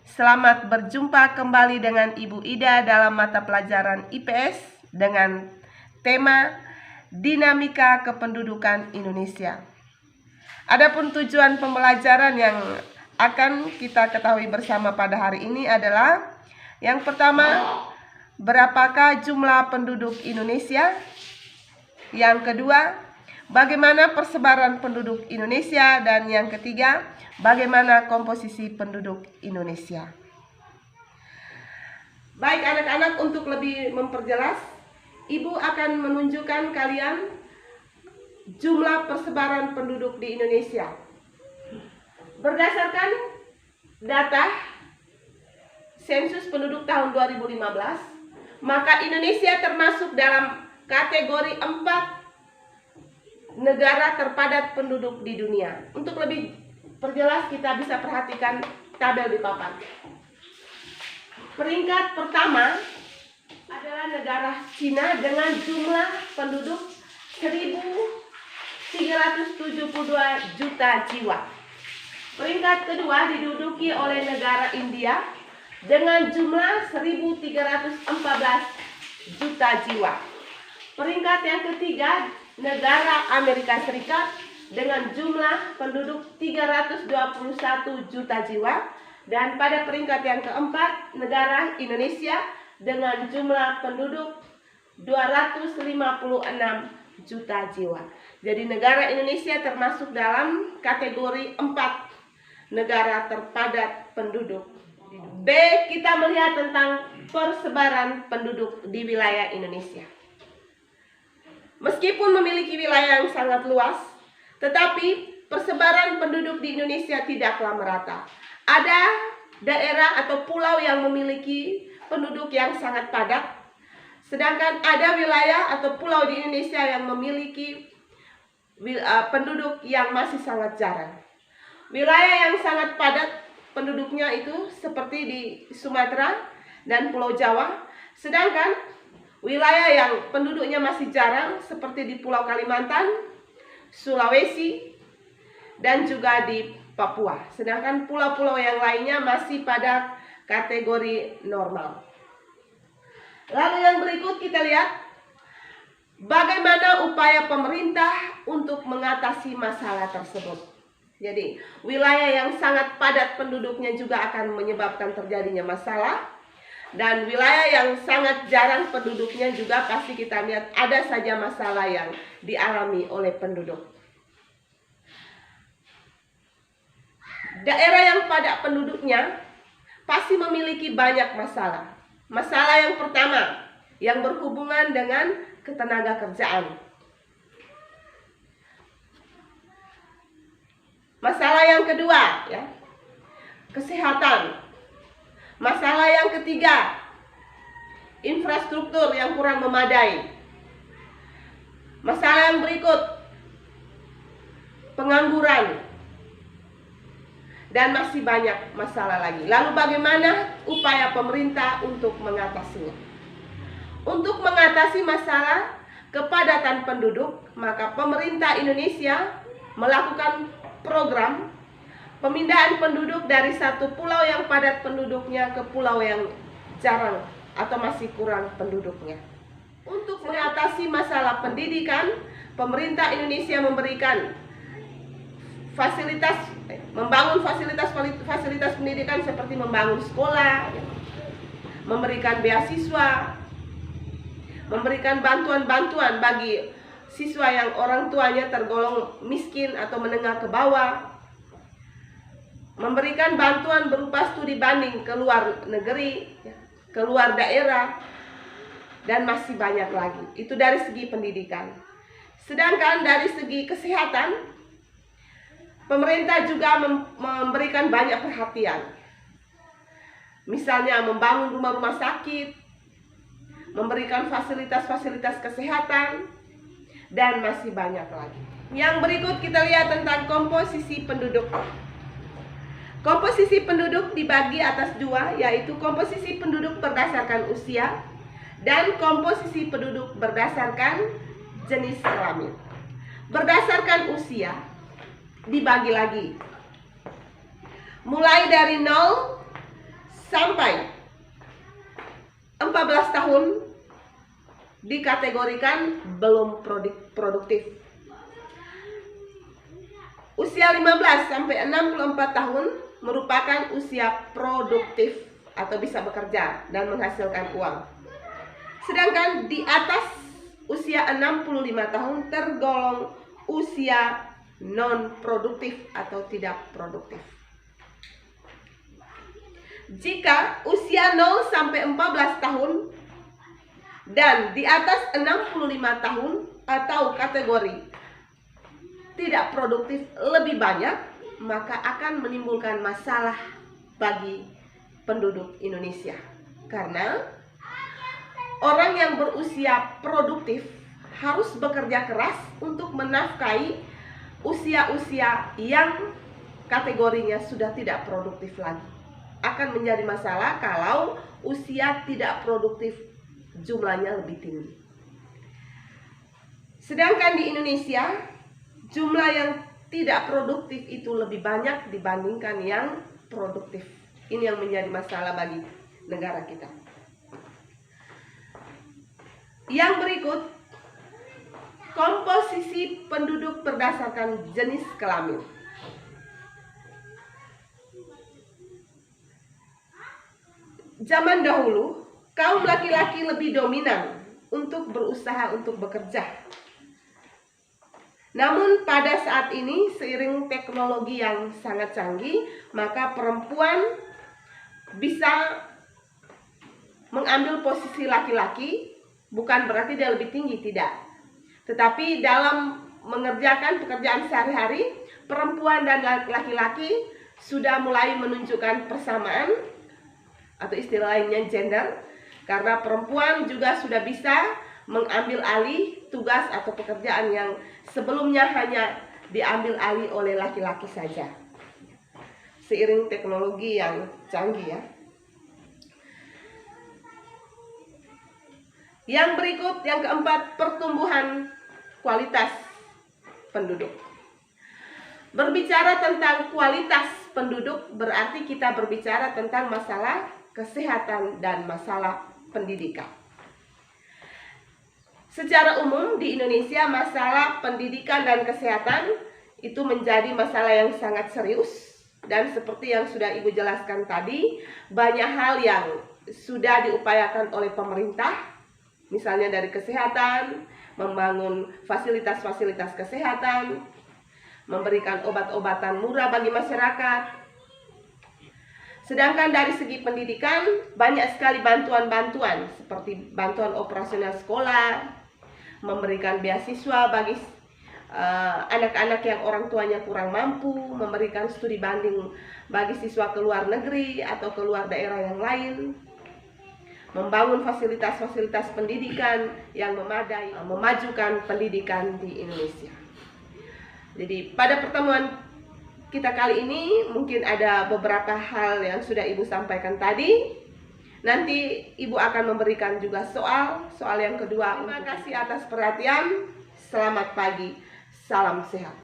Selamat berjumpa kembali dengan Ibu Ida dalam mata pelajaran IPS dengan tema Dinamika Kependudukan Indonesia. Adapun tujuan pembelajaran yang akan kita ketahui bersama pada hari ini adalah yang pertama, berapakah jumlah penduduk Indonesia? Yang kedua, bagaimana persebaran penduduk Indonesia? Dan yang ketiga, bagaimana komposisi penduduk Indonesia? Baik anak-anak, untuk lebih memperjelas, Ibu akan menunjukkan kalian jumlah persebaran penduduk di Indonesia. Berdasarkan data sensus penduduk tahun 2015, maka Indonesia termasuk dalam kategori 4 negara terpadat penduduk di dunia. Untuk lebih perjelas, kita bisa perhatikan tabel di papan. Peringkat pertama adalah negara Cina dengan jumlah penduduk 1.372 juta jiwa. Peringkat kedua diduduki oleh negara India dengan jumlah 1.314 juta jiwa. Peringkat yang ketiga, negara Amerika Serikat dengan jumlah penduduk 321 juta jiwa. Dan pada peringkat yang keempat, negara Indonesia dengan jumlah penduduk 256 juta jiwa. Jadi negara Indonesia termasuk dalam kategori 4 negara terpadat penduduk. B, kita melihat tentang persebaran penduduk di wilayah Indonesia. Meskipun memiliki wilayah yang sangat luas, tetapi persebaran penduduk di Indonesia tidaklah merata. Ada daerah atau pulau yang memiliki penduduk yang sangat padat, sedangkan ada wilayah atau pulau di Indonesia yang memiliki penduduk yang masih sangat jarang. Wilayah yang sangat padat penduduknya itu seperti di Sumatera dan Pulau Jawa, sedangkan wilayah yang penduduknya masih jarang seperti di Pulau Kalimantan, Sulawesi, dan juga di Papua. Sedangkan pulau-pulau yang lainnya masih pada kategori normal. Lalu yang berikut kita lihat bagaimana upaya pemerintah untuk mengatasi masalah tersebut. Jadi, wilayah yang sangat padat penduduknya juga akan menyebabkan terjadinya masalah. Dan wilayah yang sangat jarang penduduknya juga pasti kita lihat ada saja masalah yang dialami oleh penduduk. Daerah yang padat penduduknya pasti memiliki banyak masalah. Masalah yang pertama yang berhubungan dengan ketenagakerjaan. Masalah yang kedua, ya, kesehatan. Masalah yang ketiga, infrastruktur yang kurang memadai. Masalah yang berikut, pengangguran. Dan masih banyak masalah lagi. Lalu bagaimana upaya pemerintah untuk mengatasinya? Untuk mengatasi masalah kepadatan penduduk, maka pemerintah Indonesia melakukan program pemindahan penduduk dari satu pulau yang padat penduduknya ke pulau yang jarang atau masih kurang penduduknya. Untuk mengatasi masalah pendidikan, pemerintah Indonesia membangun fasilitas pendidikan seperti membangun sekolah, memberikan beasiswa, memberikan bantuan-bantuan bagi siswa yang orang tuanya tergolong miskin atau menengah ke bawah, memberikan bantuan berupa studi banding ke luar negeri, ke luar daerah, dan masih banyak lagi. Itu dari segi pendidikan. Sedangkan dari segi kesehatan, pemerintah juga memberikan banyak perhatian. Misalnya membangun rumah-rumah sakit, memberikan fasilitas-fasilitas kesehatan, dan masih banyak lagi. Yang berikut kita lihat tentang komposisi penduduk. Komposisi penduduk dibagi atas dua, yaitu komposisi penduduk berdasarkan usia dan komposisi penduduk berdasarkan jenis kelamin. Berdasarkan usia dibagi lagi, mulai dari 0 sampai 14 tahun dikategorikan belum produktif. Usia 15 sampai 64 tahun merupakan usia produktif atau bisa bekerja dan menghasilkan uang. Sedangkan di atas usia 65 tahun tergolong usia non produktif atau tidak produktif. Jika usia 0 sampai 14 tahun dan di atas 65 tahun atau kategori tidak produktif lebih banyak, maka akan menimbulkan masalah bagi penduduk Indonesia. Karena orang yang berusia produktif harus bekerja keras untuk menafkahi usia-usia yang kategorinya sudah tidak produktif lagi. Akan menjadi masalah kalau usia tidak produktif jumlahnya lebih tinggi. Sedangkan di Indonesia jumlah yang tidak produktif itu lebih banyak dibandingkan yang produktif. Ini yang menjadi masalah bagi negara kita. Yang berikut, komposisi penduduk berdasarkan jenis kelamin. Zaman dahulu, kaum laki-laki lebih dominan untuk berusaha untuk bekerja. Namun pada saat ini, seiring teknologi yang sangat canggih, maka perempuan bisa mengambil posisi laki-laki, bukan berarti dia lebih tinggi, tidak. Tetapi dalam mengerjakan pekerjaan sehari-hari, perempuan dan laki-laki sudah mulai menunjukkan persamaan, atau istilah lainnya gender, karena perempuan juga sudah bisa mengambil alih tugas atau pekerjaan yang sebelumnya hanya diambil alih oleh laki-laki saja. Seiring teknologi yang canggih ya. Yang berikut, yang keempat, pertumbuhan kualitas penduduk. Berbicara tentang kualitas penduduk berarti kita berbicara tentang masalah kesehatan dan masalah pendidikan. Secara umum di Indonesia masalah pendidikan dan kesehatan itu menjadi masalah yang sangat serius, dan seperti yang sudah Ibu jelaskan tadi, banyak hal yang sudah diupayakan oleh pemerintah, misalnya dari kesehatan, membangun fasilitas-fasilitas kesehatan, memberikan obat-obatan murah bagi masyarakat. Sedangkan dari segi pendidikan, banyak sekali bantuan-bantuan seperti bantuan operasional sekolah, memberikan beasiswa bagi anak-anak yang orang tuanya kurang mampu, memberikan studi banding bagi siswa ke luar negeri atau ke luar daerah yang lain, membangun fasilitas-fasilitas pendidikan yang memadai, memajukan pendidikan di Indonesia. Jadi pada pertemuan kita kali ini mungkin ada beberapa hal yang sudah Ibu sampaikan tadi. Nanti Ibu akan memberikan juga soal yang kedua. Terima kasih atas perhatian. Selamat pagi, salam sehat.